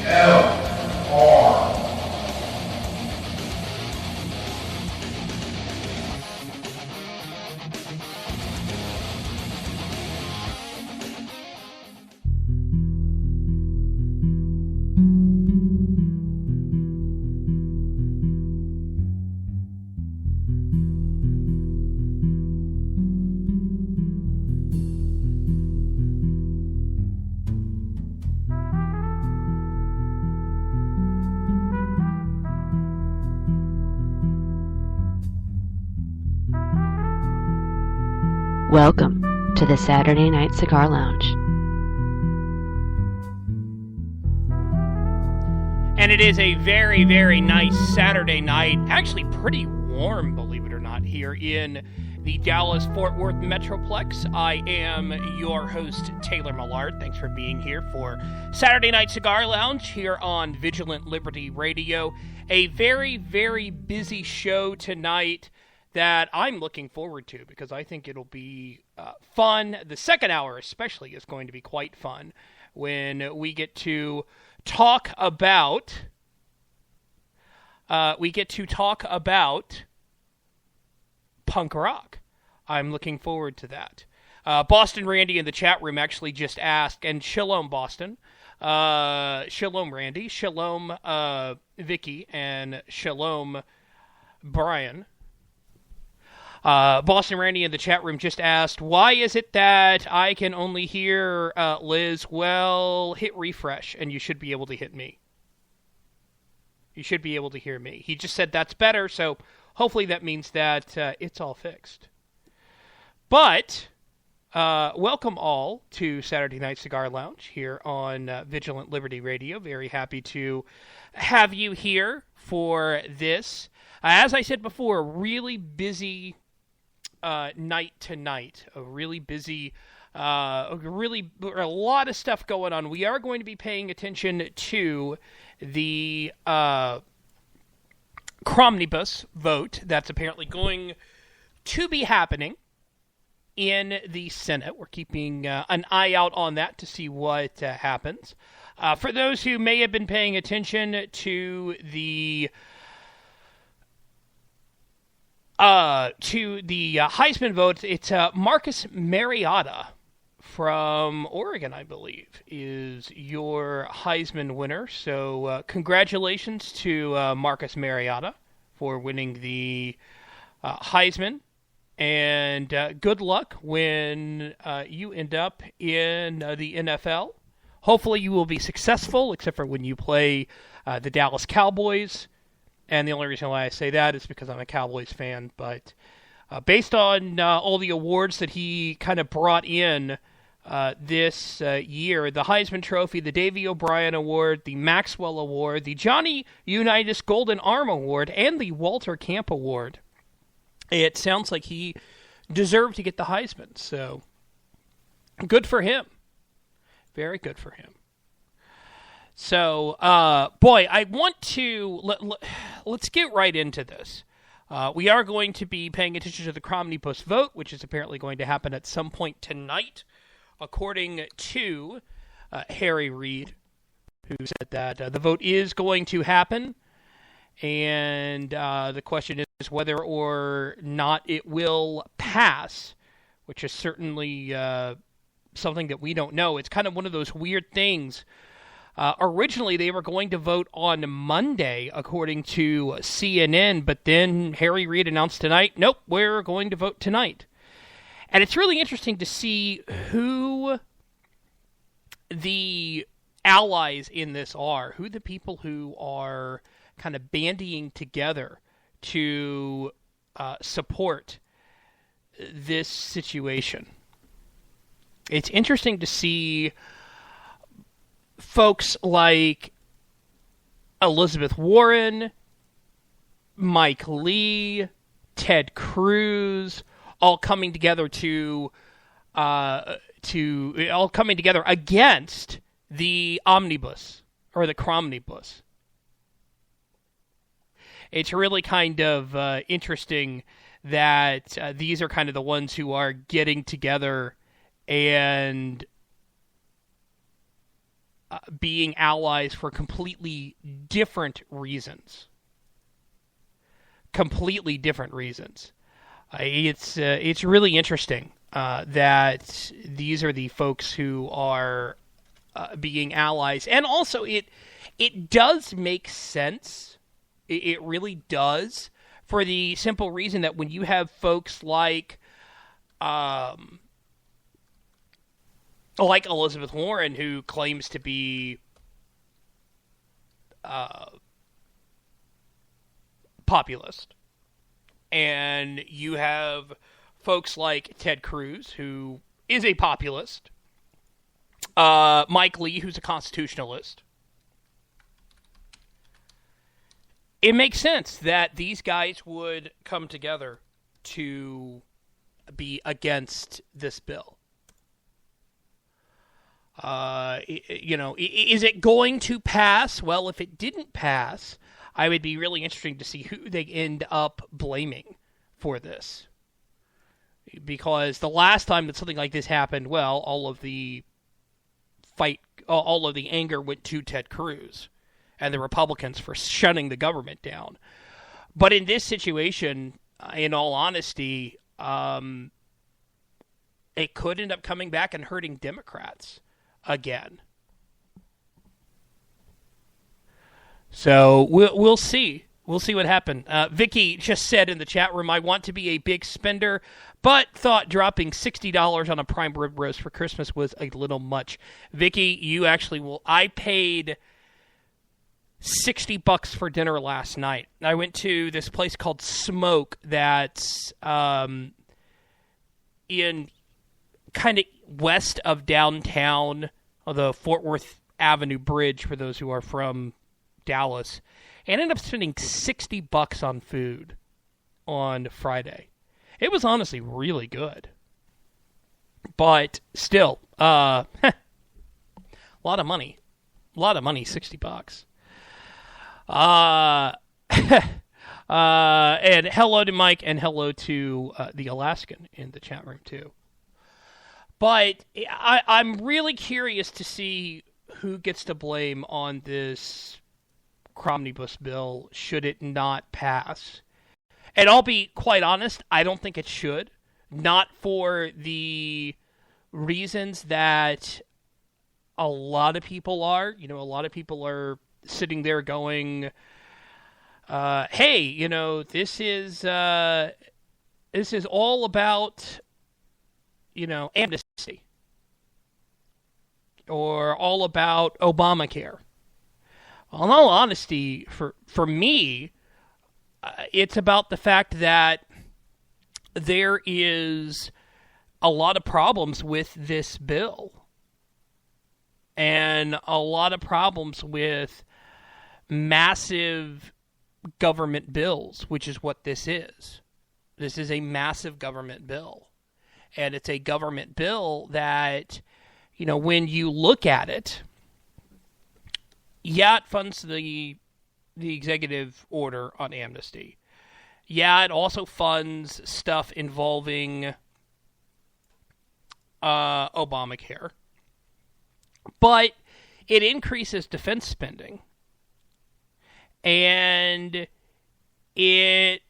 VLR. Welcome to the Saturday Night Cigar Lounge. And it is a very, very nice Saturday night. Actually pretty warm, believe it or not, here in the Dallas-Fort Worth Metroplex. I am your host, Taylor Millard. Thanks for being here for Saturday Night Cigar Lounge here on Vigilant Liberty Radio. A very, very busy show tonight that I'm looking forward to because I think it'll be fun. The second hour especially is going to be quite fun when we get to talk about punk rock. I'm looking forward to that. Boston Randy in the chat room actually just asked, and shalom Boston, shalom Randy, shalom Vicky, and shalom Brian. Boston Randy in the chat room just asked, why is it that I can only hear Liz? Well, hit refresh, and you should be able to hit me. You should be able to hear me. He just said that's better, so hopefully that means that it's all fixed. But, welcome all to Saturday Night Cigar Lounge here on Vigilant Liberty Radio. Very happy to have you here for this. As I said before, really busy night tonight. A really busy, a lot of stuff going on. We are going to be paying attention to the Cromnibus vote that's apparently going to be happening in the Senate. We're keeping an eye out on that to see what happens. For those who may have been paying attention to the Heisman vote, it's Marcus Mariota from Oregon, I believe, is your Heisman winner. So congratulations to Marcus Mariota for winning the Heisman. And good luck when you end up in the NFL. Hopefully you will be successful, except for when you play the Dallas Cowboys. And the only reason why I say that is because I'm a Cowboys fan. But based on all the awards that he kind of brought in this year, the Heisman Trophy, the Davey O'Brien Award, the Maxwell Award, the Johnny Unitas Golden Arm Award, and the Walter Camp Award, it sounds like he deserved to get the Heisman. So good for him. Very good for him. So, boy, I want to, let's get right into this. We are going to be paying attention to the Cromnibus vote, which is apparently going to happen at some point tonight, according to Harry Reid, who said that the vote is going to happen, and the question is whether or not it will pass, which is certainly something that we don't know. It's kind of one of those weird things. Originally, they were going to vote on Monday, according to CNN, but then Harry Reid announced tonight, nope, we're going to vote tonight. And it's really interesting to see who the allies in this are, who the people who are kind of bandying together to support this situation. It's interesting to see folks like Elizabeth Warren, Mike Lee, Ted Cruz, all coming together against the omnibus or the Cromnibus. It's really kind of interesting that these are kind of the ones who are getting together and being allies for completely different reasons. Completely different reasons. It's really interesting that these are the folks who are being allies, and also it does make sense. It really does, for the simple reason that when you have folks like Elizabeth Warren, who claims to be populist, and you have folks like Ted Cruz, who is a populist, Mike Lee, who's a constitutionalist, it makes sense that these guys would come together to be against this bill. Is it going to pass? Well, if it didn't pass, I would be really interested to see who they end up blaming for this. Because the last time that something like this happened, well, all of the anger went to Ted Cruz and the Republicans for shutting the government down. But in this situation, in all honesty, it could end up coming back and hurting Democrats again. So we'll see. We'll see what happens. Vicky just said in the chat room, I want to be a big spender, but thought dropping $60 on a prime rib roast for Christmas was a little much. Vicky, you actually will. I paid $60 for dinner last night. I went to this place called Smoke that's in kind of west of downtown, the Fort Worth Avenue Bridge, for those who are from Dallas. And ended up spending $60 on food on Friday. It was honestly really good. But still, a lot of money. A lot of money, $60. And hello to Mike, and hello to the Alaskan in the chat room too. But I'm really curious to see who gets to blame on this Cromnibus bill should it not pass. And I'll be quite honest, I don't think it should. Not for the reasons that a lot of people are. A lot of people are sitting there going, hey, this is all about, amnesty. Or all about Obamacare. Well, in all honesty, for me, it's about the fact that there is a lot of problems with this bill. And a lot of problems with massive government bills, which is what this is. This is a massive government bill. And it's a government bill that, when you look at it, yeah, it funds the executive order on amnesty. Yeah, it also funds stuff involving Obamacare. But it increases defense spending. And it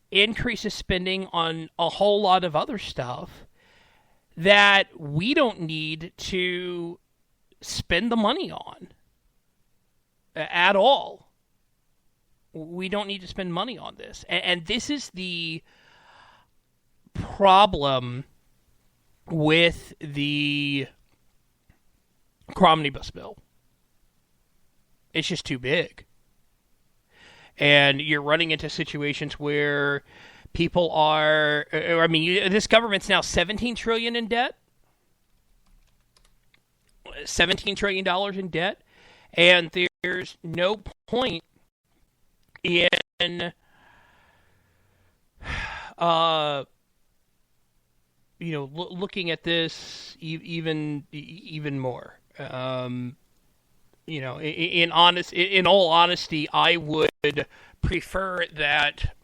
increases spending on a whole lot of other stuff that we don't need to spend the money on at all. We don't need to spend money on this. And this is the problem with the Cromnibus bill. It's just too big. And you're running into situations where people are, this government's now $17 trillion in debt. $17 trillion in debt. And there's no point in looking at this even more. In all honesty, I would prefer that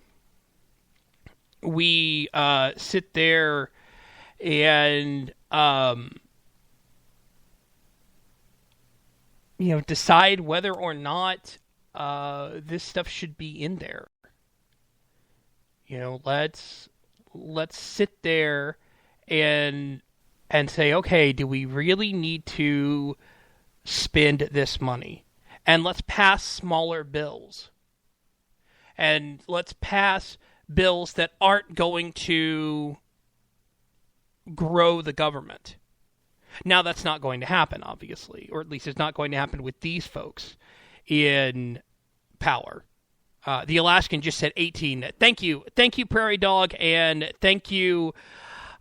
we sit there and decide whether or not this stuff should be in there. Let's sit there and say, okay, do we really need to spend this money? And let's pass smaller bills. And let's pass bills that aren't going to grow the government. Now, that's not going to happen, obviously, or at least it's not going to happen with these folks in power. The Alaskan just said 18. Thank you, Prairie Dog, and thank you,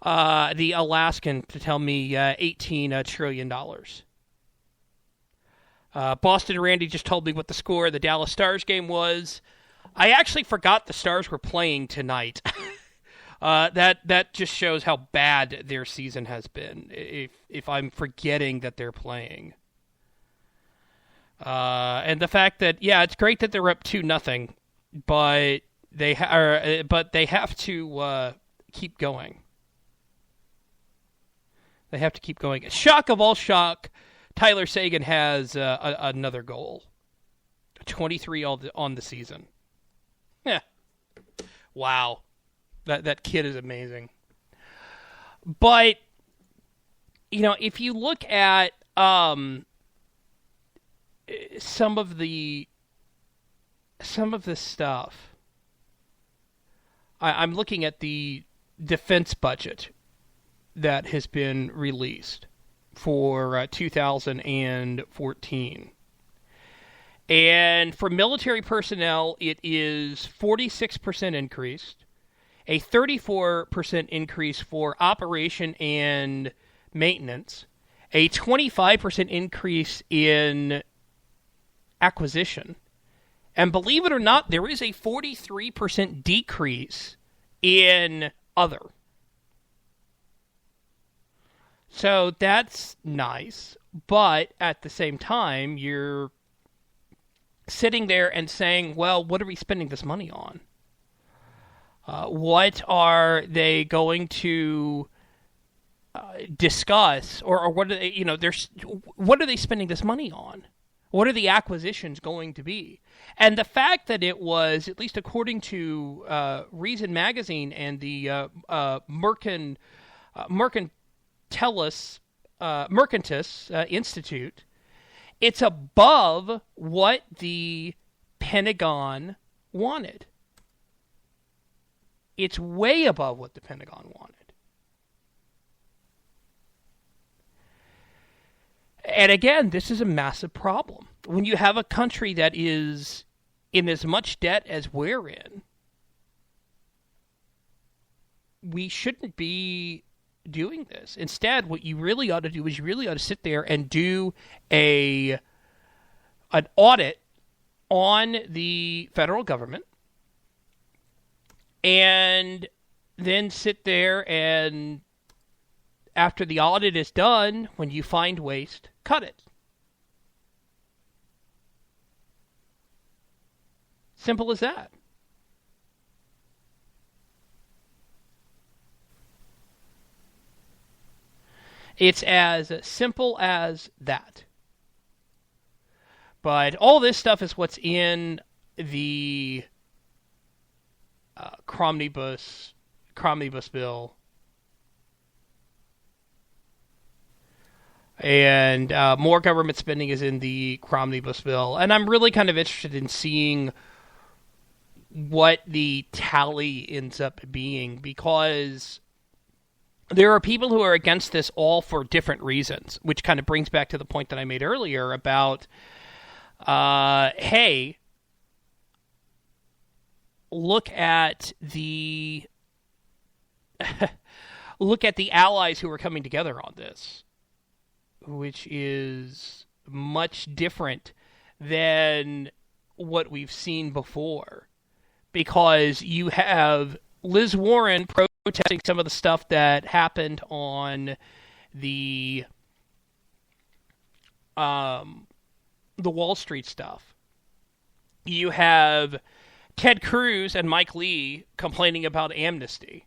the Alaskan, to tell me $18 trillion. Boston Randy just told me what the score of the Dallas Stars game was. I actually forgot the Stars were playing tonight. That just shows how bad their season has been, if I'm forgetting that they're playing. And the fact that, it's great that they're up 2-0, but they have to keep going. They have to keep going. Shock of all shock, Tyler Seguin has another goal. 23 on the season. Yeah. Wow. That kid is amazing. But, if you look at some of the stuff, I'm looking at the defense budget that has been released for 2014. And for military personnel, it is 46% increased, a 34% increase for operation and maintenance, a 25% increase in acquisition, and believe it or not, there is a 43% decrease in other. So that's nice, but at the same time, you're sitting there and saying, well, what are we spending this money on? What are they going to discuss, or what are they, what are they spending this money on? What are the acquisitions going to be? And the fact that it was, at least according to Reason Magazine and the Mercantis Institute, it's above what the Pentagon wanted. It's way above what the Pentagon wanted. And again, this is a massive problem. When you have a country that is in as much debt as we're in, we shouldn't be doing this. Instead, what you really ought to do is you really ought to sit there and do an audit on the federal government, and then sit there and, after the audit is done, when you find waste, cut it. Simple as that. It's as simple as that. But all this stuff is what's in the Cromnibus bill. And more government spending is in the Cromnibus bill. And I'm really kind of interested in seeing what the tally ends up being, because there are people who are against this all for different reasons, which kind of brings back to the point that I made earlier about, hey, look at the allies who are coming together on this, which is much different than what we've seen before, because you have Liz Warren protesting some of the stuff that happened on the Wall Street stuff. You have Ted Cruz and Mike Lee complaining about amnesty.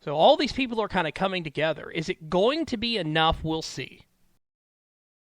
So all these people are kind of coming together. Is it going to be enough? We'll see.